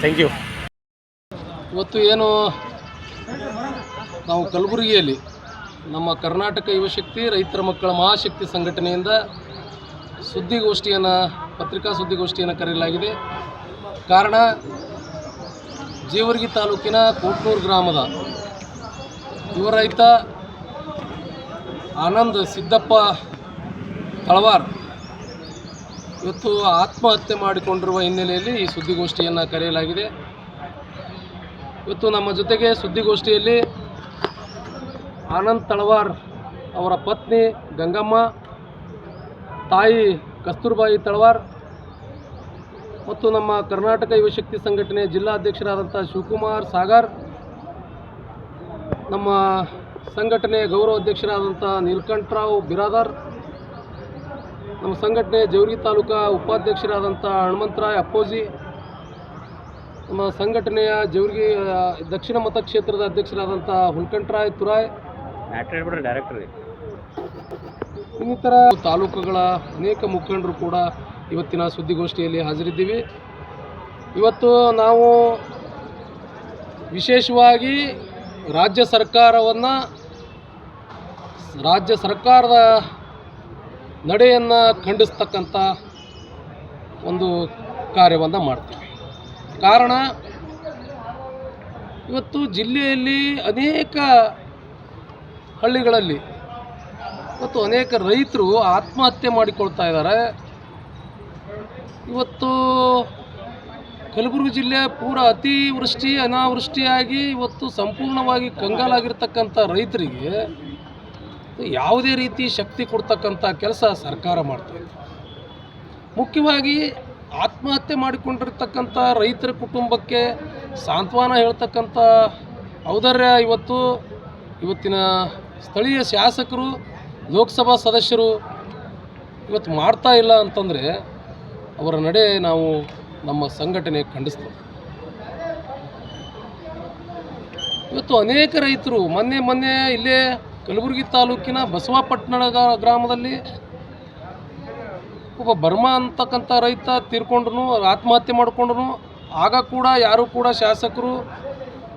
Thank you. ಇವತ್ತು ಏನು ನಾವು ಕಲಬುರಗಿಯಲ್ಲಿ ನಮ್ಮ ಕರ್ನಾಟಕ ಯುವಶಕ್ತಿ ರೈತರ ಮಕ್ಕಳ ಮಹಾಶಕ್ತಿ ಸಂಘಟನೆಯಿಂದ ಪತ್ರಿಕಾ ಸುದ್ದಿಗೋಷ್ಠಿಯನ್ನು ಕರೆಯಲಾಗಿದೆ. ಕಾರಣ ಜೇವರ್ಗಿ ತಾಲೂಕಿನ ಕೋಟ್ನೂರು ಗ್ರಾಮದ ಯುವ ರೈತ ಆನಂದ್ ಸಿದ್ದಪ್ಪ ತಳವಾರ್ ಇವತ್ತು ಆತ್ಮಹತ್ಯೆ ಮಾಡಿಕೊಂಡಿರುವ ಹಿನ್ನೆಲೆಯಲ್ಲಿ ಈ ಸುದ್ದಿಗೋಷ್ಠಿಯನ್ನು ಕರೆಯಲಾಗಿದೆ. ಇವತ್ತು ನಮ್ಮ ಜೊತೆಗೆ ಸುದ್ದಿಗೋಷ್ಠಿಯಲ್ಲಿ ಆನಂದ್ ತಳವಾರ್ ಅವರ ಪತ್ನಿ ಗಂಗಮ್ಮ, ತಾಯಿ ಕಸ್ತೂರ್ಬಾಯಿ ತಳವಾರ್ ಮತ್ತು ನಮ್ಮ ಕರ್ನಾಟಕ ಯುವಶಕ್ತಿ ಸಂಘಟನೆ ಜಿಲ್ಲಾಧ್ಯಕ್ಷರಾದಂಥ ಶಿವಕುಮಾರ್ ಸಾಗರ್, ನಮ್ಮ ಸಂಘಟನೆಯ ಗೌರವ ಅಧ್ಯಕ್ಷರಾದಂಥ ನೀಲಕಂಠರಾವ್ ಬಿರಾದಾರ್, ನಮ್ಮ ಸಂಘಟನೆ ಜೇವರ್ಗಿ ತಾಲೂಕಾ ಉಪಾಧ್ಯಕ್ಷರಾದಂಥ ಹನುಮಂತರಾಯ್ ಅಪ್ಪೋಜಿ, ನಮ್ಮ ಸಂಘಟನೆಯ ಜೇವರ್ಗಿ ದಕ್ಷಿಣ ಮತಕ್ಷೇತ್ರದ ಅಧ್ಯಕ್ಷರಾದಂಥ ಹುಲ್ಕಂಠರಾಯ್ ತುರಾಯ್, ಡೈರೆಕ್ಟರ್ ಇನ್ನಿತರ ತಾಲೂಕುಗಳ ಅನೇಕ ಮುಖಂಡರು ಕೂಡ ಇವತ್ತಿನ ಸುದ್ದಿಗೋಷ್ಠಿಯಲ್ಲಿ ಹಾಜರಿದ್ದೀವಿ. ಇವತ್ತು ನಾವು ವಿಶೇಷವಾಗಿ ರಾಜ್ಯ ಸರ್ಕಾರದ ನಡೆಯನ್ನು ಖಂಡಿಸ್ತಕ್ಕಂಥ ಒಂದು ಕಾರ್ಯವನ್ನು ಮಾಡ್ತೀವಿ. ಕಾರಣ ಇವತ್ತು ಜಿಲ್ಲೆಯಲ್ಲಿ ಅನೇಕ ಹಳ್ಳಿಗಳಲ್ಲಿ ಇವತ್ತು ಅನೇಕ ರೈತರು ಆತ್ಮಹತ್ಯೆ ಮಾಡಿಕೊಳ್ತಾ ಇದ್ದಾರೆ. ಇವತ್ತು ಕಲಬುರಗಿ ಜಿಲ್ಲೆ ಪೂರ ಅತಿವೃಷ್ಟಿ ಅನಾವೃಷ್ಟಿಯಾಗಿ ಇವತ್ತು ಸಂಪೂರ್ಣವಾಗಿ ಕಂಗಾಲಾಗಿರ್ತಕ್ಕಂಥ ರೈತರಿಗೆ ಯಾವುದೇ ರೀತಿ ಶಕ್ತಿ ಕೊಡ್ತಕ್ಕಂಥ ಕೆಲಸ ಸರ್ಕಾರ ಮಾಡ್ತಾಯಿದೆ. ಮುಖ್ಯವಾಗಿ ಆತ್ಮಹತ್ಯೆ ಮಾಡಿಕೊಂಡಿರ್ತಕ್ಕಂಥ ರೈತರ ಕುಟುಂಬಕ್ಕೆ ಸಾಂತ್ವನ ಹೇಳ್ತಕ್ಕಂಥ ಔದಾರ್ಯ ಇವತ್ತಿನ ಸ್ಥಳೀಯ ಶಾಸಕರು, ಲೋಕಸಭಾ ಸದಸ್ಯರು ಇವತ್ತು ಮಾಡ್ತಾ ಇಲ್ಲ ಅಂತಂದರೆ ಅವರ ನಡೆ ನಾವು ನಮ್ಮ ಸಂಘಟನೆ ಖಂಡಿಸ್ತೇವೆ. ಇವತ್ತು ಅನೇಕ ರೈತರು ಮೊನ್ನೆ ಇಲ್ಲೇ ಕಲಬುರಗಿ ತಾಲೂಕಿನ ಬಸವಪಟ್ಟಣ ಗ್ರಾಮದಲ್ಲಿ ಒಬ್ಬ ಬರ್ಮಾ ಅಂತಕ್ಕಂಥ ರೈತ ತೀರ್ಕೊಂಡ್ರು, ಆತ್ಮಹತ್ಯೆ ಮಾಡಿಕೊಂಡ್ರು. ಆಗ ಕೂಡ ಯಾರೂ ಕೂಡ ಶಾಸಕರು,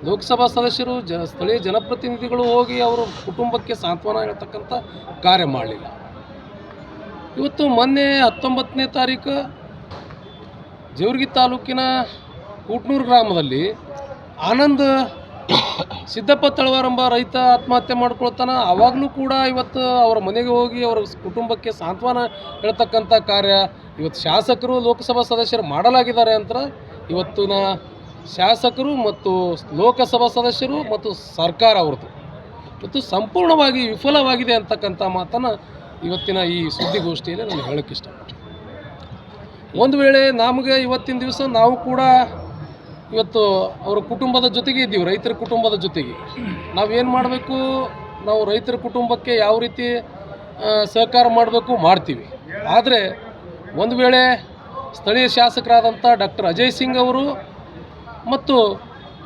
ಲೋಕಸಭಾ ಸದಸ್ಯರು, ಸ್ಥಳೀಯ ಜನಪ್ರತಿನಿಧಿಗಳು ಹೋಗಿ ಅವರ ಕುಟುಂಬಕ್ಕೆ ಸಾಂತ್ವನ ಹೇಳ್ತಕ್ಕಂಥ ಕಾರ್ಯ ಮಾಡಲಿಲ್ಲ. ಇವತ್ತು ಮೊನ್ನೆ 19ನೇ ತಾರೀಕು ಜೇವರ್ಗಿ ತಾಲೂಕಿನ ಕೋಟ್ನೂರು ಗ್ರಾಮದಲ್ಲಿ ಆನಂದ್ ಸಿದ್ದಪ್ಪ ತಳವಾರ್ ಎಂಬ ರೈತ ಆತ್ಮಹತ್ಯೆ ಮಾಡ್ಕೊಳ್ತಾನೆ. ಆವಾಗಲೂ ಕೂಡ ಇವತ್ತು ಅವರ ಮನೆಗೆ ಹೋಗಿ ಅವರ ಕುಟುಂಬಕ್ಕೆ ಸಾಂತ್ವನ ಹೇಳ್ತಕ್ಕಂಥ ಕಾರ್ಯ ಇವತ್ತು ಶಾಸಕರು, ಲೋಕಸಭಾ ಸದಸ್ಯರು ಮಾಡಲಾಗಿದ್ದಾರೆ ಅಂತ ಇವತ್ತಿನ ಶಾಸಕರು ಮತ್ತು ಲೋಕಸಭಾ ಸದಸ್ಯರು ಮತ್ತು ಸರ್ಕಾರ ಅವ್ರದ್ದು ಇವತ್ತು ಸಂಪೂರ್ಣವಾಗಿ ವಿಫಲವಾಗಿದೆ ಅಂತಕ್ಕಂಥ ಮಾತನ್ನು ಇವತ್ತಿನ ಈ ಸುದ್ದಿಗೋಷ್ಠಿಯಲ್ಲಿ ನಾನು ಹೇಳೋಕ್ಕೆ ಇಷ್ಟಪಡ್ತೀನಿ. ಒಂದು ವೇಳೆ ನಮಗೆ ಇವತ್ತಿನ ದಿವಸ ನಾವು ಕೂಡ ಇವತ್ತು ಅವರ ಕುಟುಂಬದ ಜೊತೆಗೆ ಇದ್ದೀವಿ, ರೈತರ ಕುಟುಂಬದ ಜೊತೆಗೆ ನಾವೇನು ಮಾಡಬೇಕು, ನಾವು ರೈತರ ಕುಟುಂಬಕ್ಕೆ ಯಾವ ರೀತಿ ಸಹಕಾರ ಮಾಡಬೇಕು ಮಾಡ್ತೀವಿ. ಆದರೆ ಒಂದು ವೇಳೆ ಸ್ಥಳೀಯ ಶಾಸಕರಾದಂಥ ಡಾಕ್ಟರ್ ಅಜಯ್ ಸಿಂಗ್ ಅವರು ಮತ್ತು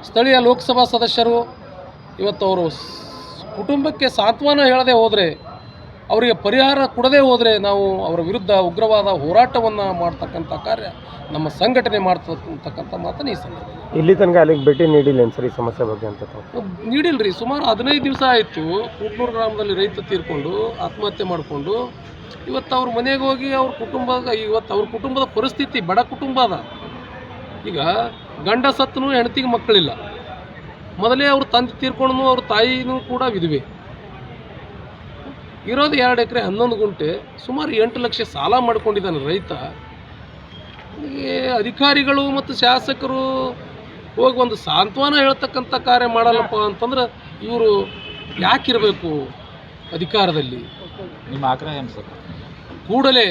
ಸ್ಥಳೀಯ ಲೋಕಸಭಾ ಸದಸ್ಯರು ಇವತ್ತು ಅವರು ಕುಟುಂಬಕ್ಕೆ ಸಾಂತ್ವನ ಹೇಳದೆ ಹೋದರೆ, ಅವರಿಗೆ ಪರಿಹಾರ ಕೊಡದೇ ಹೋದರೆ ನಾವು ಅವರ ವಿರುದ್ಧ ಉಗ್ರವಾದ ಹೋರಾಟವನ್ನು ಮಾಡ್ತಕ್ಕಂಥ ಕಾರ್ಯ ನಮ್ಮ ಸಂಘಟನೆ ಮಾಡ್ತಕ್ಕಂಥ ಮಾತನ್ನು ಈ ಸಂದರ್ಭ. ಇಲ್ಲಿ ತನಕ ಅಲ್ಲಿಗೆ ಭೇಟಿ ನೀಡಿಲ್ಲ ಸರಿ ಸಮಸ್ಯೆ ಬಗ್ಗೆ ಅಂತ ನೀಡಿಲ್ಲ ರೀ. ಸುಮಾರು 15 ದಿವಸ ಆಯಿತು ಕೋಟ್ನೂರು ಗ್ರಾಮದಲ್ಲಿ ರೈತ ತೀರ್ಕೊಂಡು ಆತ್ಮಹತ್ಯೆ ಮಾಡಿಕೊಂಡು. ಇವತ್ತು ಅವ್ರ ಮನೆಗೆ ಹೋಗಿ ಅವ್ರ ಕುಟುಂಬದ ಪರಿಸ್ಥಿತಿ ಬಡ ಕುಟುಂಬ ಅದ. ಈಗ ಗಂಡ ಸತ್ತನು, ಹೆಂಡತಿಗೆ ಮಕ್ಕಳಿಲ್ಲ. ಮೊದಲೇ ಅವ್ರ ತಂದೆ ತೀರ್ಕೊಂಡು ಅವ್ರ ತಾಯಿನೂ ಕೂಡ ವಿಧವೆ. ಇರೋದು 2 ಎಕರೆ 11 ಗುಂಟೆ, ಸುಮಾರು 8 ಲಕ್ಷ ಸಾಲ ಮಾಡ್ಕೊಂಡಿದ್ದಾನೆ ರೈತ. ಅಧಿಕಾರಿಗಳು ಮತ್ತು ಶಾಸಕರು ಹೋಗಿ ಒಂದು ಸಾಂತ್ವನ ಹೇಳ್ತಕ್ಕಂಥ ಕಾರ್ಯ ಮಾಡಲ್ಲಪ್ಪ ಅಂತಂದ್ರೆ ಇವರು ಯಾಕಿರಬೇಕು ಅಧಿಕಾರದಲ್ಲಿ? ನಿಮ್ಮ ಆಗ್ರಹ ಏನು ಸರ್? ಕೂಡಲೇ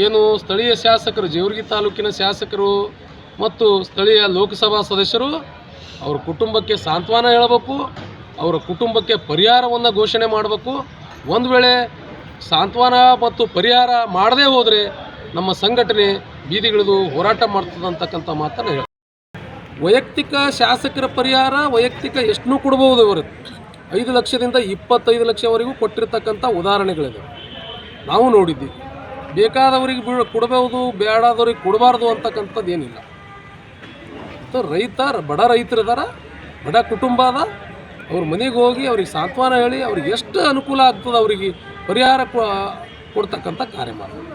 ಏನು ಸ್ಥಳೀಯ ಶಾಸಕರು, ಜೇವರ್ಗಿ ತಾಲೂಕಿನ ಶಾಸಕರು ಮತ್ತು ಸ್ಥಳೀಯ ಲೋಕಸಭಾ ಸದಸ್ಯರು ಅವ್ರ ಕುಟುಂಬಕ್ಕೆ ಸಾಂತ್ವನ ಹೇಳಬೇಕು, ಅವರ ಕುಟುಂಬಕ್ಕೆ ಪರಿಹಾರವನ್ನು ಘೋಷಣೆ ಮಾಡಬೇಕು. ಒಂದು ವೇಳೆ ಸಾಂತ್ವನ ಮತ್ತು ಪರಿಹಾರ ಮಾಡದೇ ಹೋದರೆ ನಮ್ಮ ಸಂಘಟನೆ ಬೀದಿಗಿಳಿದು ಹೋರಾಟ ಮಾಡ್ತದಂತಕ್ಕಂಥ ಮಾತನ್ನು ಹೇಳಿ, ವೈಯಕ್ತಿಕ ಶಾಸಕರ ಪರಿಹಾರ ವೈಯಕ್ತಿಕ ಎಷ್ಟನ್ನೂ ಕೊಡ್ಬೋದು. ಇವರು 5 ಲಕ್ಷದಿಂದ 25 ಲಕ್ಷವರೆಗೂ ಕೊಟ್ಟಿರ್ತಕ್ಕಂಥ ಉದಾಹರಣೆಗಳಿದೆ, ನಾವು ನೋಡಿದ್ದೀವಿ. ಬೇಕಾದವರಿಗೆ ಕೊಡಬಹುದು, ಬೇಡಾದವ್ರಿಗೆ ಕೊಡಬಾರ್ದು ಅಂತಕ್ಕಂಥದ್ದು ಏನಿಲ್ಲ. ಇವತ್ತು ಬಡ ರೈತರು ಇದಾರ, ಬಡ ಕುಟುಂಬ ಅದ, ಅವ್ರ ಮನೆಗೆ ಹೋಗಿ ಅವ್ರಿಗೆ ಸಾಂತ್ವನ ಹೇಳಿ ಅವ್ರಿಗೆ ಎಷ್ಟು ಅನುಕೂಲ ಆಗ್ತದೆ ಅವರಿಗೆ ಪರಿಹಾರ ಕೊಡ್ತಕ್ಕಂಥ ಕಾರ್ಯ ಮಾಡೋದು.